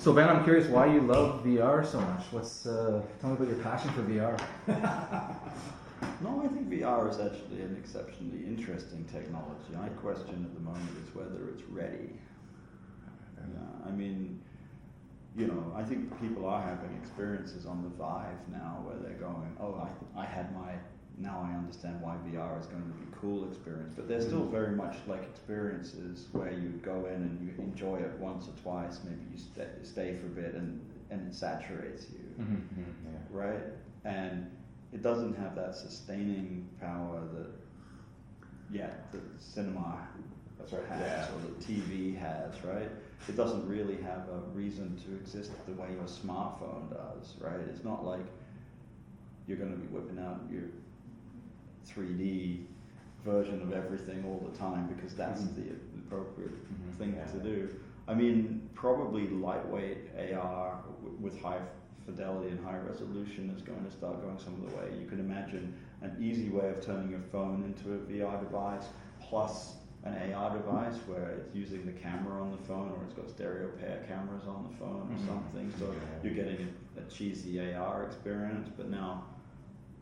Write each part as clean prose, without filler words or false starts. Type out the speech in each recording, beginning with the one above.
So Ben, I'm curious why you love VR so much. Tell me about your passion for VR. No, I think VR is actually an exceptionally interesting technology. My question at the moment is whether it's ready. I mean, I think people are having experiences on the Vive now where they're going, oh, I had now I understand why VR is going to be a cool experience. But they're still very much like experiences where you go in and you enjoy it once or twice. Maybe you stay for a bit and it saturates you, right? And it doesn't have that sustaining power that the cinema has, or the TV has, right? It doesn't really have a reason to exist the way your smartphone does, right? It's not like you're going to be whipping out your 3D version of everything all the time because that's the appropriate thing to do. I mean, probably lightweight AR with high fidelity and high resolution is going to start going some of the way. You can imagine an easy way of turning your phone into a VR device plus an AR device where it's using the camera on the phone, or it's got stereo pair cameras on the phone or something. So you're getting a cheesy AR experience, but now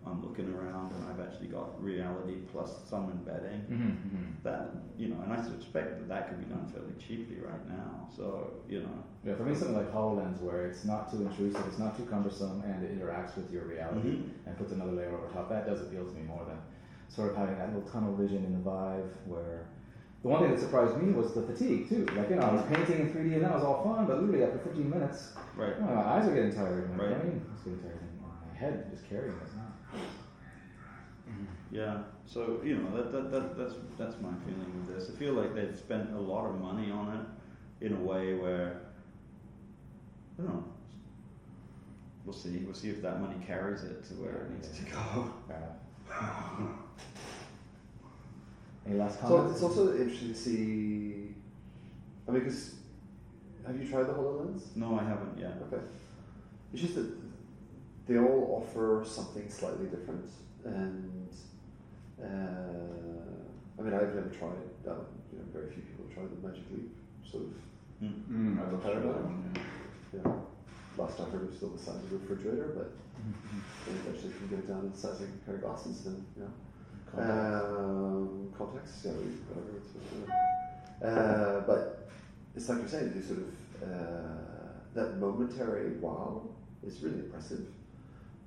I'm looking around and I've actually got reality plus some embedding. That, and I suspect that could be done fairly cheaply right now. So, Yeah, for me, something like HoloLens, where it's not too intrusive, it's not too cumbersome, and it interacts with your reality and puts another layer over top. That does appeal to me more than sort of having that little tunnel vision in the Vive, where the one thing that surprised me was the fatigue too. Like, I was painting in 3D and that was all fun, but literally after 15 minutes, my eyes are getting tired, and my brain is getting tired, and my head just carrying it now. Yeah, so that's my feeling with this. I feel like they've spent a lot of money on it in a way where, I don't know, we'll see if that money carries it to where it needs to go. Any last So comments? it's also interesting to see, because have you tried the HoloLens? No, I haven't yet. Okay. It's just that they all offer something slightly different, and I've never tried. Very few people have tried the Magic Leap sort of paradigm. Yeah. Last I heard it was still the size of a refrigerator, but eventually you can get it down in the size of a pair of glasses, then context, whatever it's. But it's like you're saying, you sort of that momentary wow is really impressive.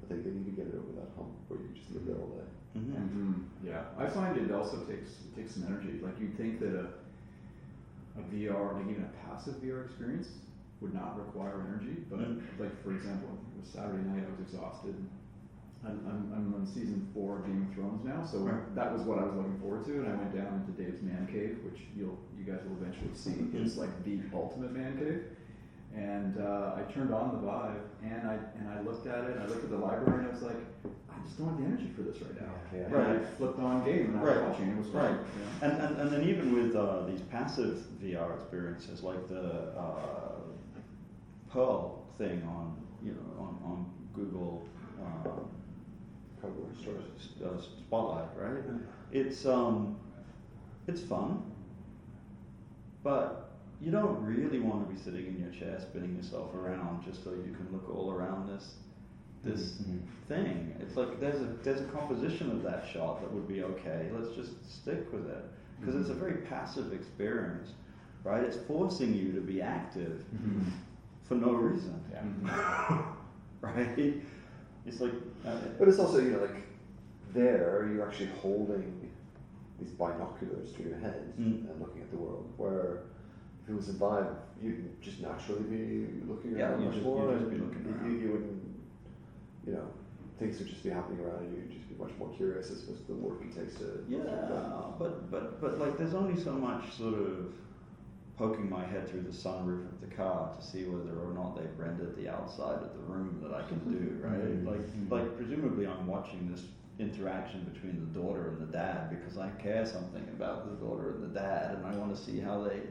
I think they need to get it over that hump where you just live there all day. Yeah, I find it also takes some energy. Like, you'd think that a VR, like even a passive VR experience, would not require energy. But like, for example, it was Saturday night. I was exhausted. I'm on season 4 of Game of Thrones now, so that was what I was looking forward to. And I went down into Dave's man cave, which you guys will eventually see is like the ultimate man cave. And I turned on the Vive, and I looked at it, and I looked at the library, and I was like, I just don't have the energy for this right now. And I flipped on game, and I was watching, it was fun. And then even with these passive VR experiences, like the Pearl thing on Google Spotlight, right? It's fun, but you don't really want to be sitting in your chair spinning yourself around just so you can look all around this thing. It's like there's a composition of that shot that would be okay. Let's just stick with it, because it's a very passive experience, right? It's forcing you to be active for no reason, right? It's like, but it's also like there you're actually holding these binoculars to your head and looking at the world, where if it was a Vive, you'd just naturally be looking around much more. You'd just be looking around. You wouldn't, things would just be happening around you. You'd just be much more curious as to the work it takes to. But like, there's only so much sort of poking my head through the sunroof of the car to see whether or not they've rendered the outside of the room that I can do, right? Like presumably I'm watching this interaction between the daughter and the dad because I care something about the daughter and the dad, and I want to see how they,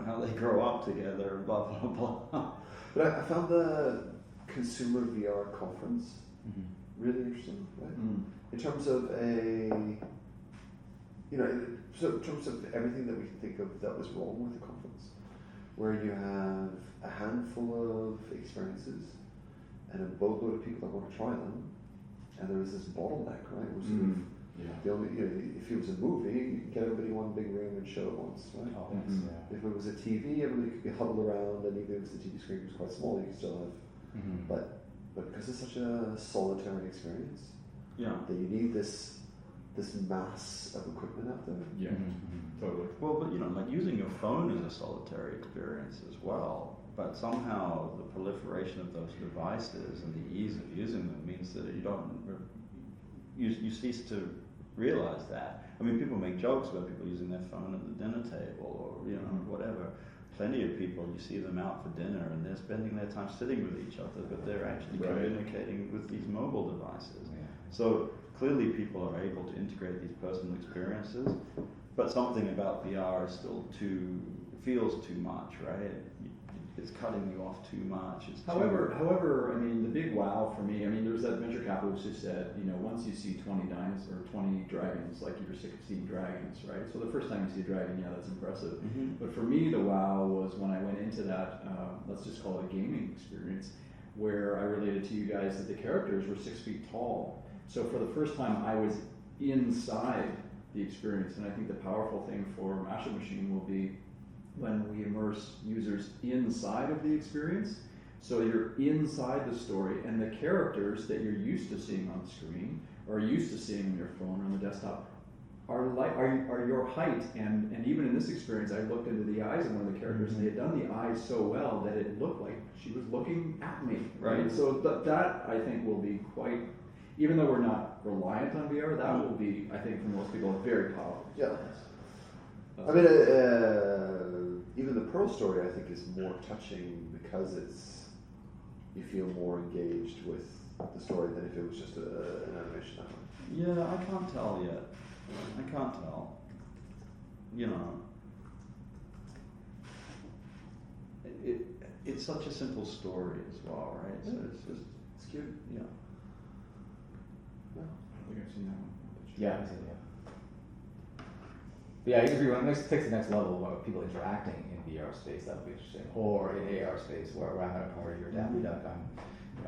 how they grow up together, and blah blah blah. But I found the consumer VR conference really interesting, right? In terms of so in terms of everything that we can think of that was wrong with the conference, where you have a handful experiences, and a boatload of people that want to try them, and there is this bottleneck, right? We're sort of the only, if it was a movie, you could get everybody in one big room and show it once, right? Oh, yes, yeah. If it was a TV, everybody could be huddled around, and even if the TV screen was quite small, you could still have. But because it's such a solitary experience, that you need this mass of equipment out there. Yeah, totally. Well, but like using your phone is a solitary experience as well. But somehow the proliferation of those devices and the ease of using them means that you cease to realize that. I mean, people make jokes about people using their phone at the dinner table or whatever. Plenty of people, you see them out for dinner and they're spending their time sitting with each other, but they're actually communicating with these mobile devices. Yeah. So clearly people are able to integrate these personal experiences, but something about VR is still feels too much, right? It's cutting you off too much. However, I mean, the big wow for me, I mean, there's that venture capitalist who said, once you see 20 dinosaurs or 20 dragons, like you're sick of seeing dragons, right? So the first time you see a dragon, that's impressive. But for me, the wow was when I went into that, let's just call it a gaming experience, where I related to you guys that the characters were 6 feet tall. So for the first time, I was inside the experience, and I think the powerful thing for Mashup Machine will be when we immerse users inside of the experience. So you're inside the story, and the characters that you're used to seeing on the screen or used to seeing on your phone or on the desktop are your height. And even in this experience, I looked into the eyes of one of the characters, and they had done the eyes so well that it looked like she was looking at me. Right. So that I think will be quite. Even though we're not reliant on VR, that will be, I think, for most people, very powerful. Yeah. I mean, even the Pearl story, I think, is more touching because you feel more engaged with the story than if it was just an animation that way. Yeah, I can't tell yet. I can't tell. It's such a simple story as well, right? So it's cute. Yeah. I don't think I've seen that one. Yeah, I've seen it, But yeah, I agree. When it takes the next level of people interacting in VR space, that would be interesting. Or in AR space, where I'm at a party or Daffy Duck, I'm,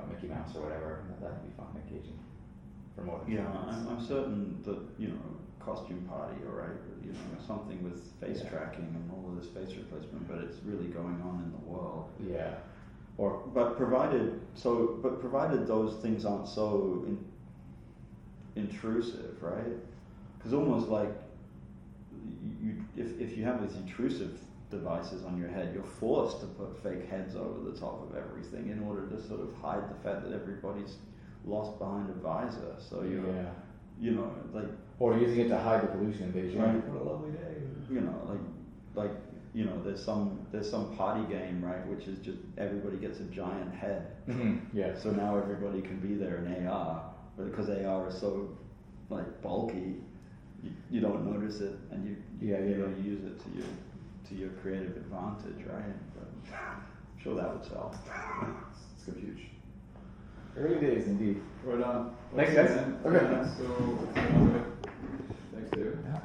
Mickey Mouse or whatever. That would be fun and engaging for more than 10 minutes. I'm certain that costume party, all right, something with face tracking and all of this face replacement, but it's really going on in the world. Yeah. But provided those things aren't so intrusive, right? Because almost like if you have these intrusive devices on your head, you're forced to put fake heads over the top of everything in order to sort of hide the fact that everybody's lost behind a visor. So or using it to hide the pollution in Beijing. Right. What a lovely day. There's some party game, right, which is just everybody gets a giant head. Yeah. So now everybody can be there in AR, but because AR is so bulky, you don't notice it, and you use it to your creative advantage, right? But I'm sure that would sell. It's gonna be huge. Early days, indeed. Right on. Thanks, guys. Okay. So, thanks, David. Yeah.